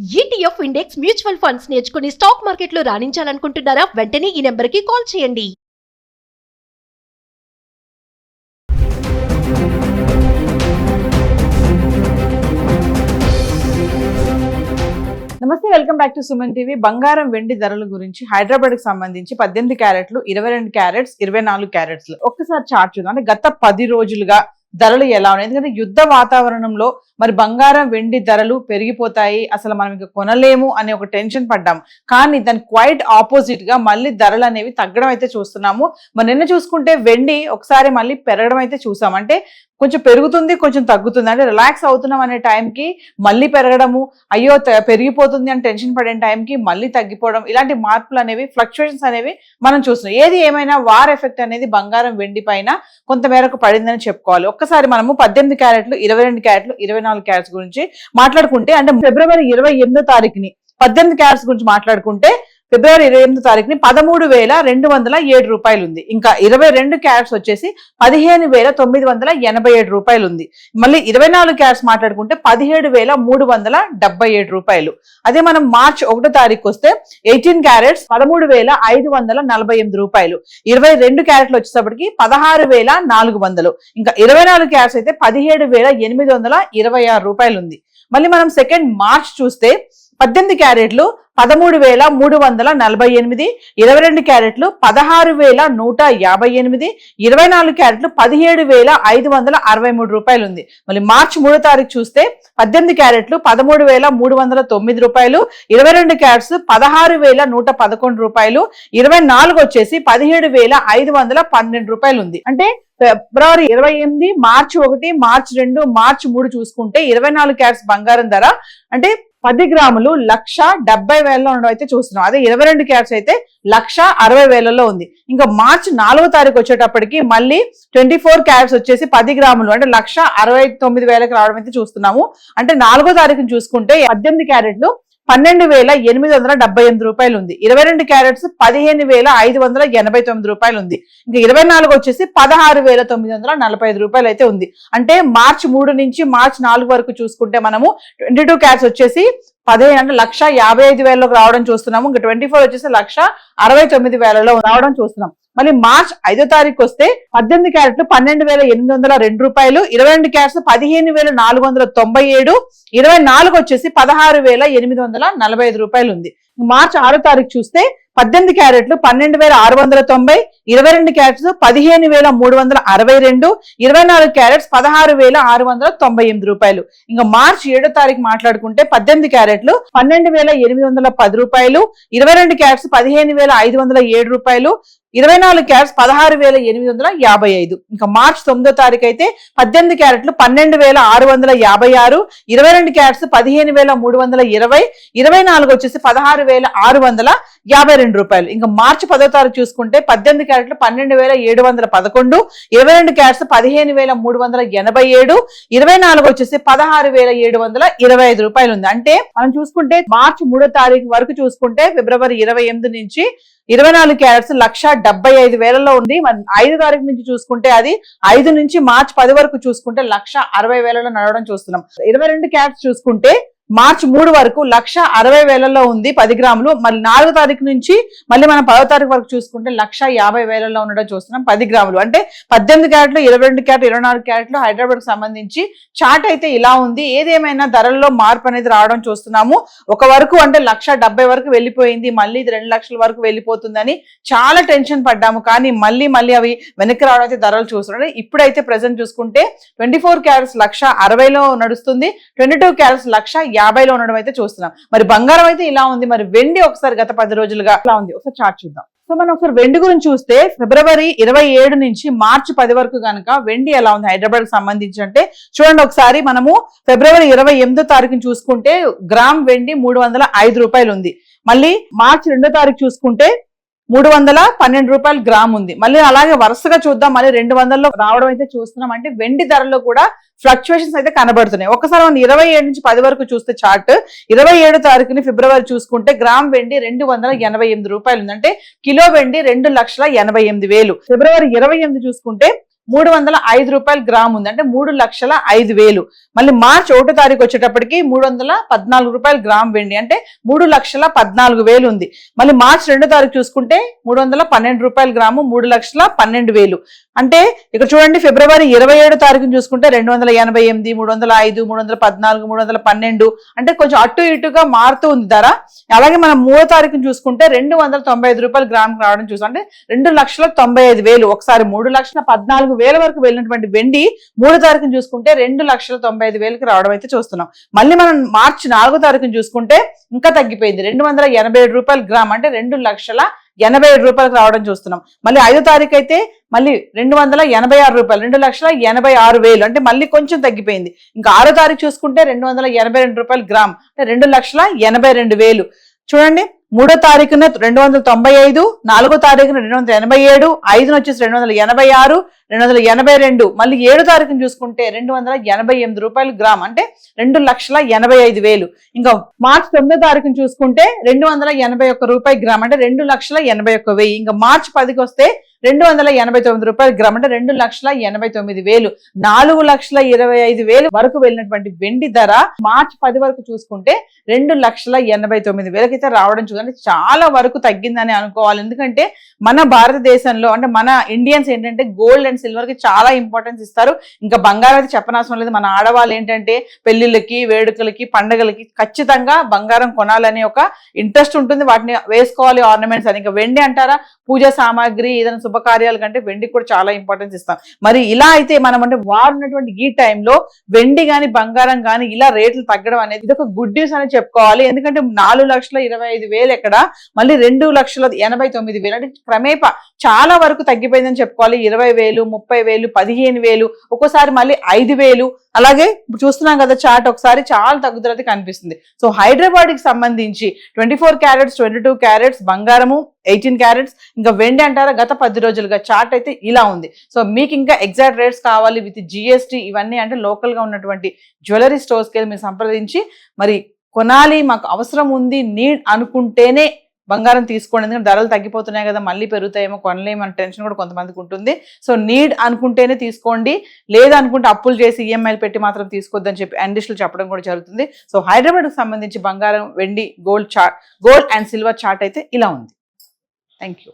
ETF index mutual funds నేర్చుకుని stock మార్కెట్లో రాణించాలనుకుంటున్నారా? వెంటనే ఈ నెంబర్కి కాల్ చేయండి. నమస్తే, welcome back to Suman TV. బంగారం వెండి ధరల గురించి హైదరాబాద్ కి సంబంధించి 18 క్యారెట్లు, 22 క్యారెట్స్, 24 క్యారెట్స్ ఒక్కసారి చార్ట్ చూద్దాం. అంటే గత 10 రోజులుగా ధరలు ఎలా ఉన్నాయి? ఎందుకంటే యుద్ధ వాతావరణంలో మరి బంగారం వెండి ధరలు పెరిగిపోతాయి, అసలు మనం ఇంకా కొనలేము అనే ఒక టెన్షన్ పడ్డాము. కానీ దాని క్వైట్ ఆపోజిట్ గా మళ్ళీ ధరలు అనేవి తగ్గడం అయితే చూస్తున్నాము. మరి నిన్న చూసుకుంటే వెండి ఒకసారి మళ్ళీ పెరగడం అయితే చూసాం. అంటే కొంచెం పెరుగుతుంది, కొంచెం తగ్గుతుంది. అంటే రిలాక్స్ అవుతున్నాం అనే టైంకి మళ్ళీ పెరగడము, అయ్యో పెరిగిపోతుంది అని టెన్షన్ పడే టైంకి మళ్ళీ తగ్గిపోవడం, ఇలాంటి మార్పులు అనేవి, ఫ్లక్చుయేషన్స్ అనేవి మనం చూస్తున్నాం. ఏది ఏమైనా వార్ ఎఫెక్ట్ అనేది బంగారం వెండి పైన కొంత మేరకు పడిందని చెప్పుకోవాలి. ఒక్కసారి మనము 18 క్యారెట్లు, 22 క్యారెట్లు, 24 క్యారెట్స్ గురించి మాట్లాడుకుంటే, అంటే ఫిబ్రవరి 28వ తారీఖుని 18 క్యారెట్స్ గురించి మాట్లాడుకుంటే ఫిబ్రవరి 28వ తారీఖుని 13,207 రూపాయలు ఉంది. ఇంకా 22 క్యారెట్స్ వచ్చేసి 15,987 రూపాయలు ఉంది. మళ్ళీ 24 క్యారెట్స్ మాట్లాడుకుంటే 17,377 రూపాయలు. అదే మనం మార్చ్ 1వ తారీఖు వస్తే 18 క్యారెట్స్ 13,548 రూపాయలు. 22 క్యారెట్లు వచ్చేటప్పటికి 16,400. ఇంకా 24 క్యారెట్స్ అయితే 17,826 రూపాయలు ఉంది. మళ్ళీ మనం సెకండ్ మార్చ్ చూస్తే 18 క్యారెట్లు 13,348, 22 క్యారెట్లు 16,158, 24 క్యారెట్లు 17,563 రూపాయలు ఉంది. మళ్ళీ మార్చి 3వ తారీఖు చూస్తే 18 క్యారెట్లు 13,309 రూపాయలు, 22 క్యారెట్స్ 16,111 రూపాయలు, 24 వచ్చేసి 17,512 రూపాయలు ఉంది. అంటే ఫిబ్రవరి 28, మార్చి 1, మార్చి 2, మార్చి 3 చూసుకుంటే 24 క్యారెట్స్ బంగారం ధర అంటే 10 గ్రాములు 1,70,000 ఉండడం అయితే చూస్తున్నాం. అదే 22 క్యారెట్స్ అయితే 1,60,000 ఉంది. ఇంకా మార్చి 4వ తారీఖు వచ్చేటప్పటికి మళ్ళీ 24 క్యారెట్స్ వచ్చేసి 10 గ్రాములు అంటే 1,69,000 రావడం అయితే చూస్తున్నాము. అంటే 4వ తారీఖుని చూసుకుంటే 18 క్యారెట్లు 12,878 రూపాయలు ఉంది. 22 క్యారెట్స్ 15,589 రూపాయలు ఉంది. ఇంకా 24 వచ్చేసి 16,945 రూపాయలు అయితే ఉంది. అంటే మార్చి 3 నుంచి మార్చి 4 వరకు చూసుకుంటే మనము 22 క్యారెట్స్ వచ్చేసి 15 అంటే 1,55,000 రావడం చూస్తున్నాము. ఇంకా 24 వచ్చేసి 1,69,000 రావడం చూస్తున్నాం. మళ్ళీ మార్చ్ 5వ తారీఖు వస్తే 18 క్యారెట్లు 12,802 రూపాయలు, 22 క్యారెట్స్ 15,497, 24 వచ్చేసి 16,845 రూపాయలు ఉంది. మార్చి 6వ తారీఖు చూస్తే 18 క్యారెట్లు 12,690, 22 క్యారెట్స్ 15,362, 24 క్యారెట్స్ 16,698 రూపాయలు. ఇంకా మార్చి 7వ తారీఖు మాట్లాడుకుంటే 18 క్యారెట్లు 12,810 రూపాయలు, 22 క్యారెట్స్ 15,507 రూపాయలు, 24 క్యారెట్స్ 16,855. ఇంకా మార్చి 9వ తారీఖు అయితే 18 క్యారెట్లు 12,656, 22 క్యారెట్స్ 15,320, 24 వచ్చేసి 16,652 రూపాయలు. ఇంకా మార్చి 10వ తారీఖు చూసుకుంటే 18 క్యారెట్లు 12,711, 22 క్యారెట్స్ 15,387, 24 వచ్చేసి 16,725 రూపాయలు ఉంది. అంటే మనం చూసుకుంటే మార్చి 3వ తారీఖు వరకు చూసుకుంటే ఫిబ్రవరి 28 నుంచి 24 క్యారెట్స్ 1,75,000 ఉంది. 5వ తారీఖు నుంచి చూసుకుంటే అది 5 నుంచి మార్చి 10 వరకు చూసుకుంటే 1,60,000 నడవడం చూస్తున్నాం. 22 క్యారెట్స్ చూసుకుంటే మార్చి 3 వరకు 1,60,000 ఉంది 10 గ్రాములు. మళ్ళీ 4వ తారీఖు నుంచి మళ్ళీ మనం 10వ తారీఖు వరకు చూసుకుంటే 1,50,000 ఉండడం చూస్తున్నాం 10 గ్రాములు. అంటే 18 క్యారెట్లు, 22 క్యారెట్లు, 24 క్యారెట్లు హైదరాబాద్ కు సంబంధించి చార్ట్ అయితే ఇలా ఉంది. ఏదేమైనా ధరల్లో మార్పు అనేది రావడం చూస్తున్నాము. ఒక వరకు అంటే 1,70,000 వరకు వెళ్ళిపోయింది, మళ్ళీ ఇది 2 లక్షల వరకు వెళ్ళిపోతుందని చాలా టెన్షన్ పడ్డాము. కానీ మళ్ళీ అవి వెనక్కి రావడం అయితే ధరలు చూస్తున్నాం. ఇప్పుడైతే ప్రెసెంట్ చూసుకుంటే 24 క్యారెట్స్ 1,60,000 నడుస్తుంది, 22 క్యారెట్స్ 1,50,000 ఉండడం అయితే చూస్తున్నాం. మరి బంగారం అయితే ఇలా ఉంది. మరి వెండి ఒకసారి గత 10 రోజులుగా ఇలా ఉంది. ఒకసారి చార్ట్ చూద్దాం. సో మనం ఒకసారి వెండి గురించి చూస్తే ఫిబ్రవరి 27 నుంచి మార్చి 10 వరకు కనుక వెండి ఎలా ఉంది హైదరాబాద్ కు సంబంధించి అంటే చూడండి. ఒకసారి మనము ఫిబ్రవరి 28వ తారీఖుని చూసుకుంటే గ్రామ్ వెండి 305 రూపాయలు ఉంది. మళ్ళీ మార్చి 2వ తారీఖు చూసుకుంటే 312 రూపాయలు గ్రామ్ ఉంది. మళ్ళీ అలాగే వరుసగా చూద్దాం, మళ్ళీ 200లో రావడం అయితే చూస్తున్నాం. అంటే వెండి ధరలో కూడా ఫ్లక్చుయేషన్స్ అయితే కనబడుతున్నాయి. ఒకసారి మనం 27 నుంచి 10 వరకు చూస్తే చార్ట్ 27వ తారీఖుని ఫిబ్రవరి చూసుకుంటే గ్రామ్ వెండి 288 రూపాయలు ఉంది. అంటే కిలో వెండి 2,88,000. ఫిబ్రవరి 28 చూసుకుంటే 305 రూపాయలు గ్రామ్ ఉంది, అంటే 3,05,000. మళ్ళీ మార్చి 1వ తారీఖు వచ్చేటప్పటికి 314 రూపాయలు గ్రామ్ వెండి, అంటే 3,14,000 ఉంది. మళ్ళీ మార్చి 2వ తారీఖు చూసుకుంటే 312 రూపాయలు గ్రాము, 3,12,000. అంటే ఇక్కడ చూడండి, ఫిబ్రవరి 27వ తారీఖుని చూసుకుంటే 288, 305, 314, 312, అంటే కొంచెం అటు ఇటుగా మారుతూ ఉంది ధర. అలాగే మనం 3వ తారీఖుని చూసుకుంటే 295 రూపాయలు గ్రామ్ రావడం చూసాం, అంటే 2,95,000. ఒకసారి 3,14,000 వరకు వెళ్ళినటువంటి వెండి 3వ తారీఖుని చూసుకుంటే 2,95,000కి రావడం అయితే చూస్తున్నాం. మళ్ళీ మనం మార్చి 4వ తారీఖుని చూసుకుంటే ఇంకా తగ్గిపోయింది, 287 రూపాయలు గ్రామ్, అంటే 2,87 రూపాయలకు రావడం చూస్తున్నాం. మళ్ళీ 5వ తారీఖు అయితే మళ్ళీ 286 రూపాయలు, 2,86,000, అంటే మళ్ళీ కొంచెం తగ్గిపోయింది. ఇంకా 6వ తారీఖు చూసుకుంటే 282 రూపాయలు గ్రామ్, అంటే 2,82,000. చూడండి, 3వ తారీఖున 295, 4వ తారీఖున 287, 5న వచ్చేసి 286, 282, మళ్ళీ 7వ తారీఖుని చూసుకుంటే 288 రూపాయలు గ్రామ్, అంటే 2,85,000. ఇంకా మార్చి 9వ తారీఖుని చూసుకుంటే 281 రూపాయలు గ్రామ్, అంటే 2,81,000. ఇంకా మార్చి 10కి వస్తే 289 రూపాయలు గ్రామ్, అంటే 2,89,000. 4,25,000 వరకు వెళ్ళినటువంటి వెండి ధర మార్చి 10 వరకు చూసుకుంటే 2,89,000 అయితే రావడం చూడండి, చాలా వరకు తగ్గిందని అనుకోవాలి. ఎందుకంటే మన భారతదేశంలో, అంటే మన ఇండియన్స్ ఏంటంటే గోల్డ్ అండ్ సిల్వర్ కి చాలా ఇంపార్టెన్స్ ఇస్తారు. ఇంకా బంగారం అయితే చెప్పనవసరం లేదు. మన ఆడవాళ్ళు ఏంటంటే పెళ్లిళ్ళకి, వేడుకలకి, పండగలకి ఖచ్చితంగా బంగారం కొనాలనే ఒక ఇంట్రెస్ట్ ఉంటుంది, వాటిని వేసుకోవాలి ఆర్నమెంట్స్ అని. ఇంకా వెండి అంటారా, పూజా సామాగ్రి, ఏదైనా శుభకార్యాల కంటే వెండికి కూడా చాలా ఇంపార్టెన్స్ ఇస్తాం. మరి ఇలా అయితే మనం అంటే వారు ఉన్నటువంటి ఈ టైంలో వెండి గాని బంగారం గాని ఇలా రేట్లు తగ్గడం అనేది ఇది ఒక గుడ్ న్యూస్ అని చెప్పుకోవాలి. ఎందుకంటే 4,25,000 ఎక్కడ, మళ్ళీ 2,89,000, అంటే క్రమేపా చాలా వరకు తగ్గిపోయిందని చెప్పుకోవాలి. 20,000, 30,000, 15,000, ఒక్కోసారి మళ్ళీ 5,000. అలాగే చూస్తున్నాం కదా చార్ట్, ఒకసారి చాలా తగ్గుదల అయితే కనిపిస్తుంది. సో హైదరాబాద్ కి సంబంధించి 24 క్యారెట్స్, 22 క్యారెట్స్ బంగారము, 18 క్యారెట్స్, ఇంకా వెండి అంటారా గత 10 రోజులుగా చార్ట్ అయితే ఇలా ఉంది. సో మీకు ఇంకా ఎగ్జాక్ట్ రేట్స్ కావాలి విత్ GST ఇవన్నీ అంటే లోకల్ గా ఉన్నటువంటి జ్యువెలరీ స్టోర్స్కి వెళ్ళి మీరు సంప్రదించి మరి కొనాలి, మాకు అవసరం ఉంది, నీడ్ అనుకుంటేనే బంగారం తీసుకోండి. ఎందుకంటే ధరలు తగ్గిపోతున్నాయి కదా, మళ్ళీ పెరుగుతాయేమో, కొనలేమో అనే టెన్షన్ కూడా కొంతమందికి ఉంటుంది. సో నీడ్ అనుకుంటేనే తీసుకోండి, లేదనుకుంటే అప్పులు చేసి EMIలు పెట్టి మాత్రం తీసుకోవద్దని చెప్పి అండిస్టులు చెప్పడం కూడా జరుగుతుంది. సో హైదరాబాద్కి సంబంధించి బంగారం, వెండి, గోల్డ్ అండ్ సిల్వర్ చార్ట్ అయితే ఇలా ఉంది. Thank you.